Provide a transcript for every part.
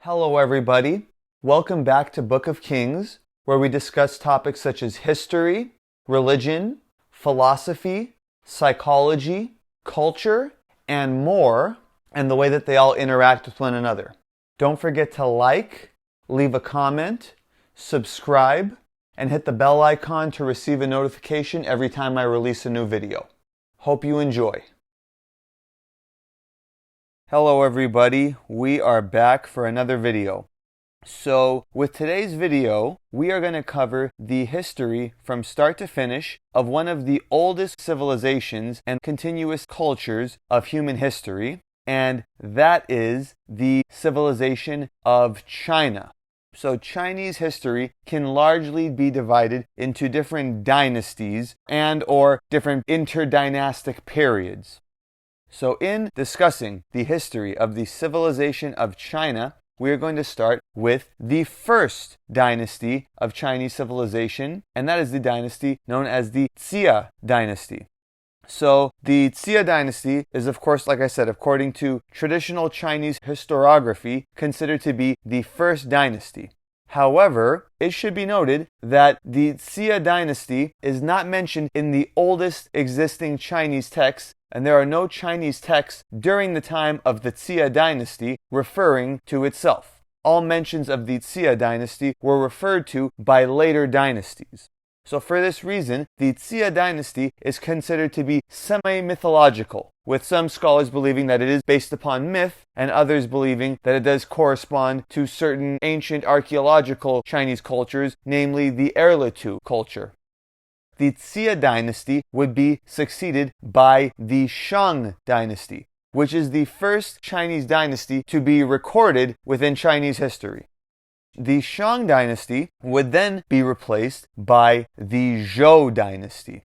Hello everybody, welcome back to Book of Kings, where we discuss topics such as history, religion, philosophy, psychology, culture, and more, and the way that they all interact with one another. Don't forget to like, leave a comment, subscribe, and hit the bell icon to receive a notification every time I release a new video. Hope you enjoy. Hello everybody, we are back for another video. So with today's video, we are going to cover the history from start to finish of one of the oldest civilizations and continuous cultures of human history, and that is the civilization of China. So Chinese history can largely be divided into different dynasties and or different inter-dynastic periods. So in discussing the history of the civilization of China, we are going to start with the first dynasty of Chinese civilization, and that is the dynasty known as the Xia Dynasty. So the Xia Dynasty is, of course, like I said, according to traditional Chinese historiography, considered to be the first dynasty. However, it should be noted that the Xia Dynasty is not mentioned in the oldest existing Chinese texts, and there are no Chinese texts during the time of the Xia Dynasty referring to itself. All mentions of the Xia Dynasty were referred to by later dynasties. So for this reason, the Xia Dynasty is considered to be semi-mythological, with some scholars believing that it is based upon myth, and others believing that it does correspond to certain ancient archaeological Chinese cultures, namely the Erlitou culture. The Xia Dynasty would be succeeded by the Shang Dynasty, which is the first Chinese dynasty to be recorded within Chinese history. The Shang Dynasty would then be replaced by the Zhou Dynasty.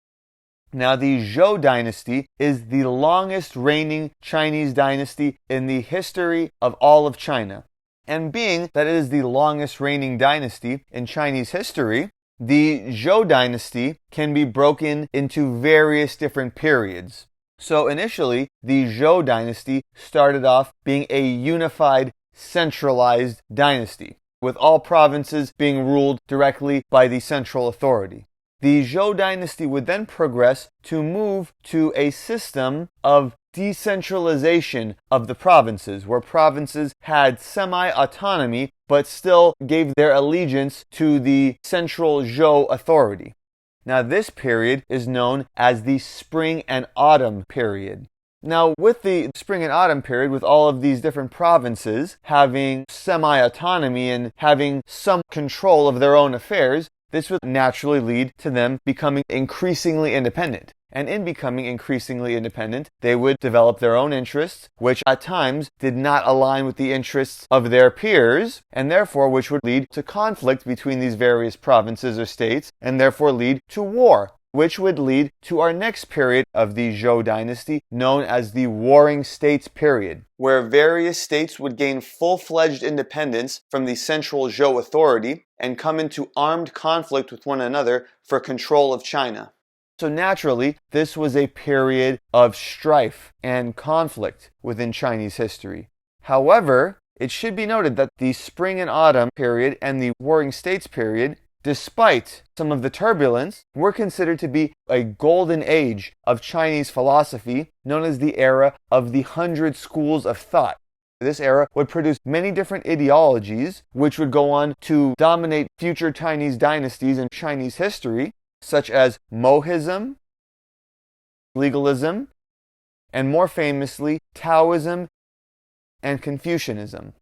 Now, the Zhou Dynasty is the longest reigning Chinese dynasty in the history of all of China. And being that it is the longest reigning dynasty in Chinese history, the Zhou Dynasty can be broken into various different periods. So initially, the Zhou Dynasty started off being a unified, centralized dynasty, with all provinces being ruled directly by the central authority. The Zhou Dynasty would then progress to move to a system of decentralization of the provinces, where provinces had semi-autonomy but still gave their allegiance to the central Zhou authority. Now this period is known as the Spring and Autumn period. Now with the Spring and Autumn period, with all of these different provinces having semi-autonomy and having some control of their own affairs, this would naturally lead to them becoming increasingly independent. And in becoming increasingly independent, they would develop their own interests, which at times did not align with the interests of their peers, and therefore which would lead to conflict between these various provinces or states, and therefore lead to war, which would lead to our next period of the Zhou Dynasty, known as the Warring States period, where various states would gain full-fledged independence from the central Zhou authority and come into armed conflict with one another for control of China. So naturally, this was a period of strife and conflict within Chinese history. However, it should be noted that the Spring and Autumn period and the Warring States period, despite some of the turbulence, were considered to be a golden age of Chinese philosophy, known as the era of the 100 schools of thought. This era would produce many different ideologies, which would go on to dominate future Chinese dynasties in Chinese history, such as Mohism, legalism, and more famously, Taoism and Confucianism.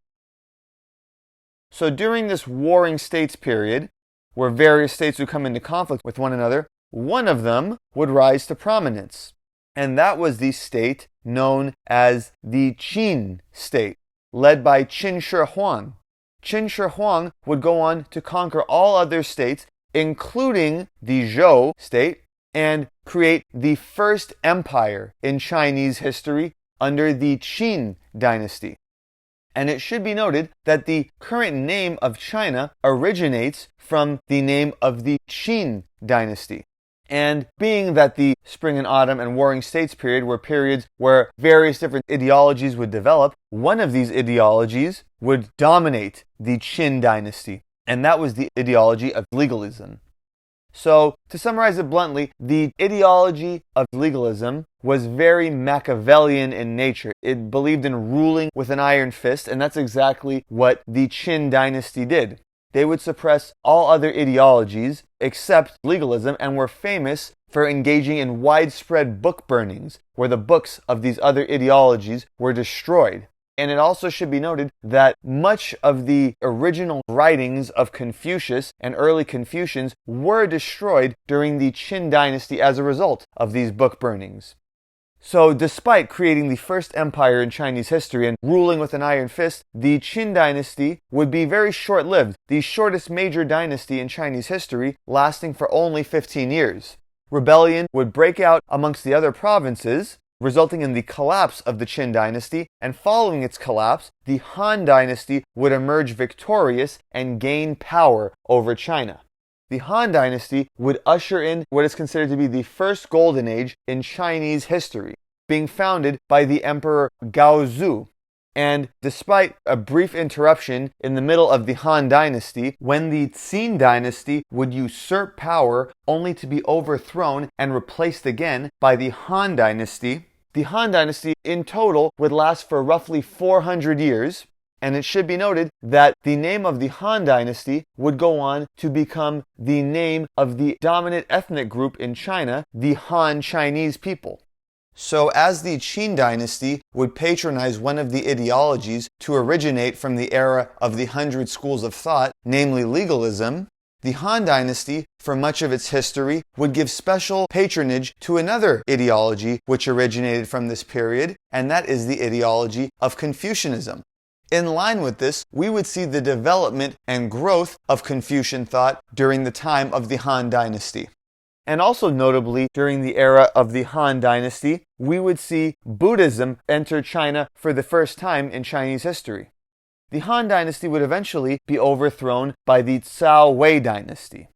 So during this Warring States period, where various states would come into conflict with one another, one of them would rise to prominence. And that was the state known as the Qin state, led by Qin Shi Huang. Qin Shi Huang would go on to conquer all other states, including the Zhou state, and create the first empire in Chinese history under the Qin Dynasty. And it should be noted that the current name of China originates from the name of the Qin Dynasty. And being that the Spring and Autumn and Warring States period were periods where various different ideologies would develop, one of these ideologies would dominate the Qin Dynasty, and that was the ideology of legalism. So, to summarize it bluntly, the ideology of legalism was very Machiavellian in nature. It believed in ruling with an iron fist, and that's exactly what the Qin Dynasty did. They would suppress all other ideologies except legalism and were famous for engaging in widespread book burnings, where the books of these other ideologies were destroyed. And it also should be noted that much of the original writings of Confucius and early Confucians were destroyed during the Qin Dynasty as a result of these book burnings. So despite creating the first empire in Chinese history and ruling with an iron fist, the Qin Dynasty would be very short-lived, the shortest major dynasty in Chinese history, lasting for only 15 years. Rebellion would break out amongst the other provinces, resulting in the collapse of the Qin Dynasty, and following its collapse, the Han Dynasty would emerge victorious and gain power over China. The Han Dynasty would usher in what is considered to be the first golden age in Chinese history, being founded by the Emperor Gaozu. And despite a brief interruption in the middle of the Han Dynasty, when the Qin Dynasty would usurp power only to be overthrown and replaced again by the Han Dynasty in total would last for roughly 400 years. And it should be noted that the name of the Han Dynasty would go on to become the name of the dominant ethnic group in China, the Han Chinese people. So as the Qin Dynasty would patronize one of the ideologies to originate from the era of the 100 schools of thought, namely legalism, the Han Dynasty, for much of its history, would give special patronage to another ideology which originated from this period, and that is the ideology of Confucianism. In line with this, we would see the development and growth of Confucian thought during the time of the Han Dynasty. And also notably, during the era of the Han Dynasty, we would see Buddhism enter China for the first time in Chinese history. The Han Dynasty would eventually be overthrown by the Sui Dynasty.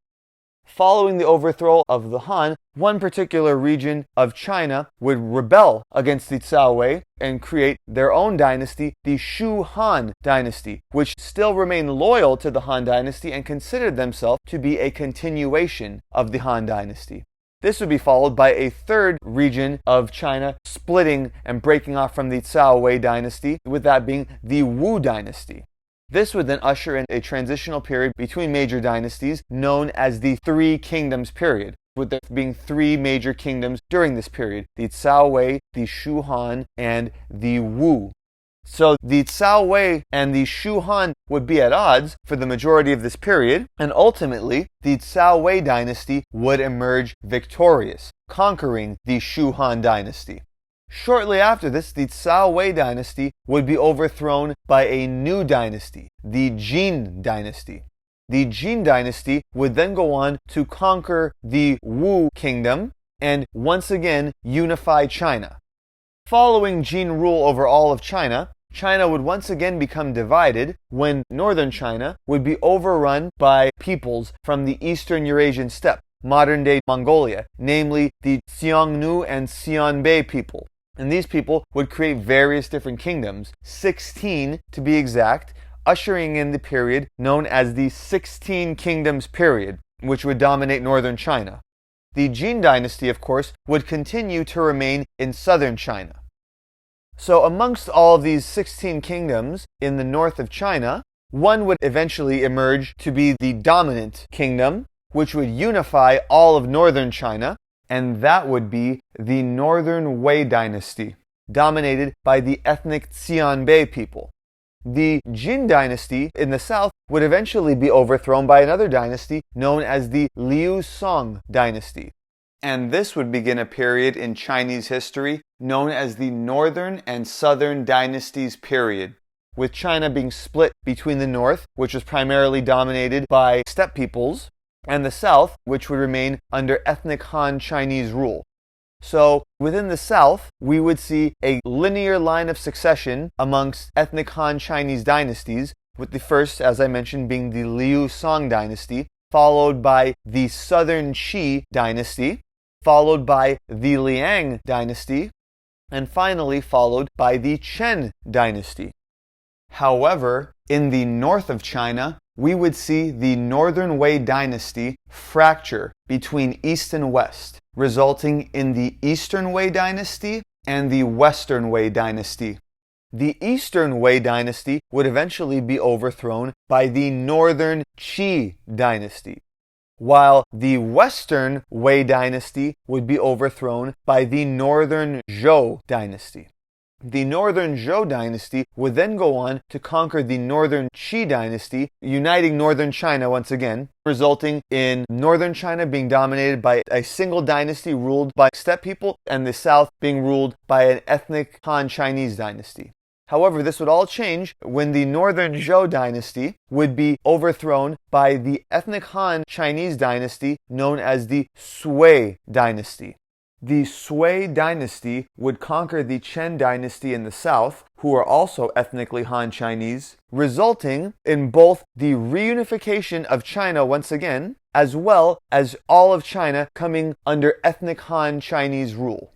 Following the overthrow of the Han, one particular region of China would rebel against the Sui and create their own dynasty, the Shu Han Dynasty, which still remained loyal to the Han Dynasty and considered themselves to be a continuation of the Han Dynasty. This would be followed by a third region of China splitting and breaking off from the Sui Dynasty, with that being the Wu Dynasty. This would then usher in a transitional period between major dynasties known as the Three Kingdoms period, with there being three major kingdoms during this period: the Sui, the Shu Han, and the Wu. So the Sui and the Shu Han would be at odds for the majority of this period, and ultimately the Sui dynasty would emerge victorious, conquering the Shu Han dynasty. Shortly after this, the Sui dynasty would be overthrown by a new dynasty, the Jin Dynasty. The Jin Dynasty would then go on to conquer the Wu kingdom and once again unify China. Following Jin rule over all of China, China would once again become divided when northern China would be overrun by peoples from the eastern Eurasian steppe, modern-day Mongolia, namely the Xiongnu and Xianbei people. And these people would create various different kingdoms, 16 to be exact, ushering in the period known as the 16 Kingdoms period, which would dominate northern China. The Jin Dynasty, of course, would continue to remain in southern China. So amongst all of these 16 kingdoms in the north of China, one would eventually emerge to be the dominant kingdom, which would unify all of northern China, and that would be the Northern Wei Dynasty, dominated by the ethnic Xianbei people. The Jin Dynasty in the south would eventually be overthrown by another dynasty known as the Liu Song Dynasty. And this would begin a period in Chinese history known as the Northern and Southern Dynasties period, with China being split between the north, which was primarily dominated by steppe peoples, and the south, which would remain under ethnic Han Chinese rule. So within the south, we would see a linear line of succession amongst ethnic Han Chinese dynasties, with the first, as I mentioned, being the Liu Song Dynasty, followed by the Southern Qi Dynasty, followed by the Liang Dynasty, and finally followed by the Qin Dynasty. However, in the north of China, we would see the Northern Wei Dynasty fracture between East and West, resulting in the Eastern Wei Dynasty and the Western Wei Dynasty. The Eastern Wei Dynasty would eventually be overthrown by the Northern Qi Dynasty, while the Western Wei Dynasty would be overthrown by the Northern Zhou Dynasty. The Northern Zhou Dynasty would then go on to conquer the Northern Qi Dynasty, uniting northern China once again, resulting in northern China being dominated by a single dynasty ruled by steppe people, and the south being ruled by an ethnic Han Chinese dynasty. However, this would all change when the Northern Zhou Dynasty would be overthrown by the ethnic Han Chinese dynasty known as the Sui Dynasty. The Sui Dynasty would conquer the Qin Dynasty in the south, who are also ethnically Han Chinese, resulting in both the reunification of China once again, as well as all of China coming under ethnic Han Chinese rule.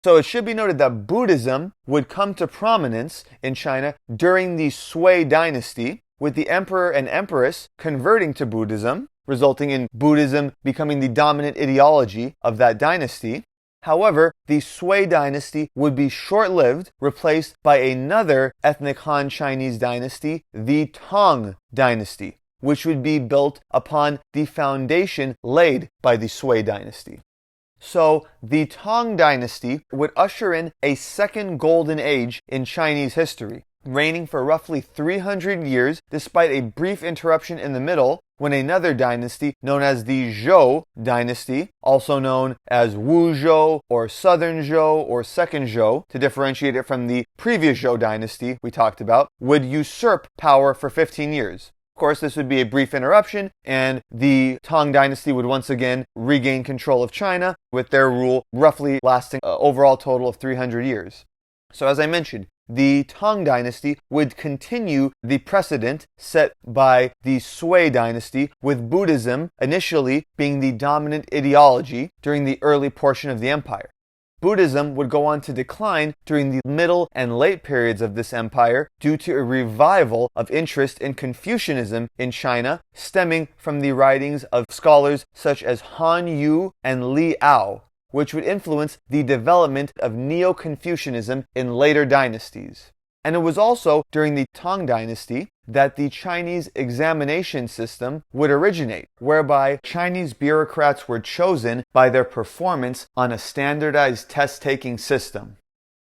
So it should be noted that Buddhism would come to prominence in China during the Sui Dynasty, with the emperor and empress converting to Buddhism, resulting in Buddhism becoming the dominant ideology of that dynasty. However, the Sui Dynasty would be short-lived, replaced by another ethnic Han Chinese dynasty, the Tang Dynasty, which would be built upon the foundation laid by the Sui Dynasty. So, the Tang Dynasty would usher in a second golden age in Chinese history, reigning for roughly 300 years despite a brief interruption in the middle when another dynasty known as the Zhou Dynasty, also known as Wuzhou or Southern Zhou or Second Zhou to differentiate it from the previous Zhou Dynasty we talked about, would usurp power for 15 years. Of course, this would be a brief interruption, and the Tang Dynasty would once again regain control of China, with their rule roughly lasting an overall total of 300 years. So as I mentioned, the Tang Dynasty would continue the precedent set by the Sui Dynasty, with Buddhism initially being the dominant ideology during the early portion of the empire. Buddhism would go on to decline during the middle and late periods of this empire due to a revival of interest in Confucianism in China, stemming from the writings of scholars such as Han Yu and Li Ao, which would influence the development of Neo-Confucianism in later dynasties. And it was also during the Tang Dynasty that the Chinese examination system would originate, whereby Chinese bureaucrats were chosen by their performance on a standardized test-taking system.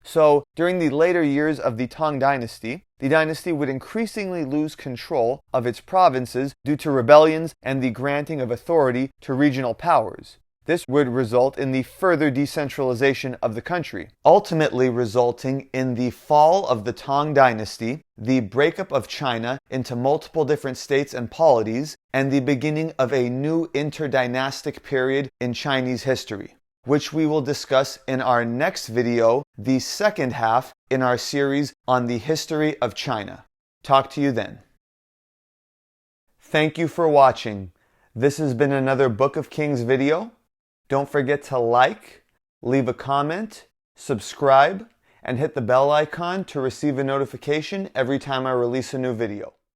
So, during the later years of the Tang Dynasty, the dynasty would increasingly lose control of its provinces due to rebellions and the granting of authority to regional powers. This would result in the further decentralization of the country, ultimately resulting in the fall of the Tang Dynasty, the breakup of China into multiple different states and polities, and the beginning of a new inter-dynastic period in Chinese history, which we will discuss in our next video, the second half in our series on the history of China. Talk to you then. Thank you for watching. This has been another Book of Kings video. Don't forget to like, leave a comment, subscribe, and hit the bell icon to receive a notification every time I release a new video.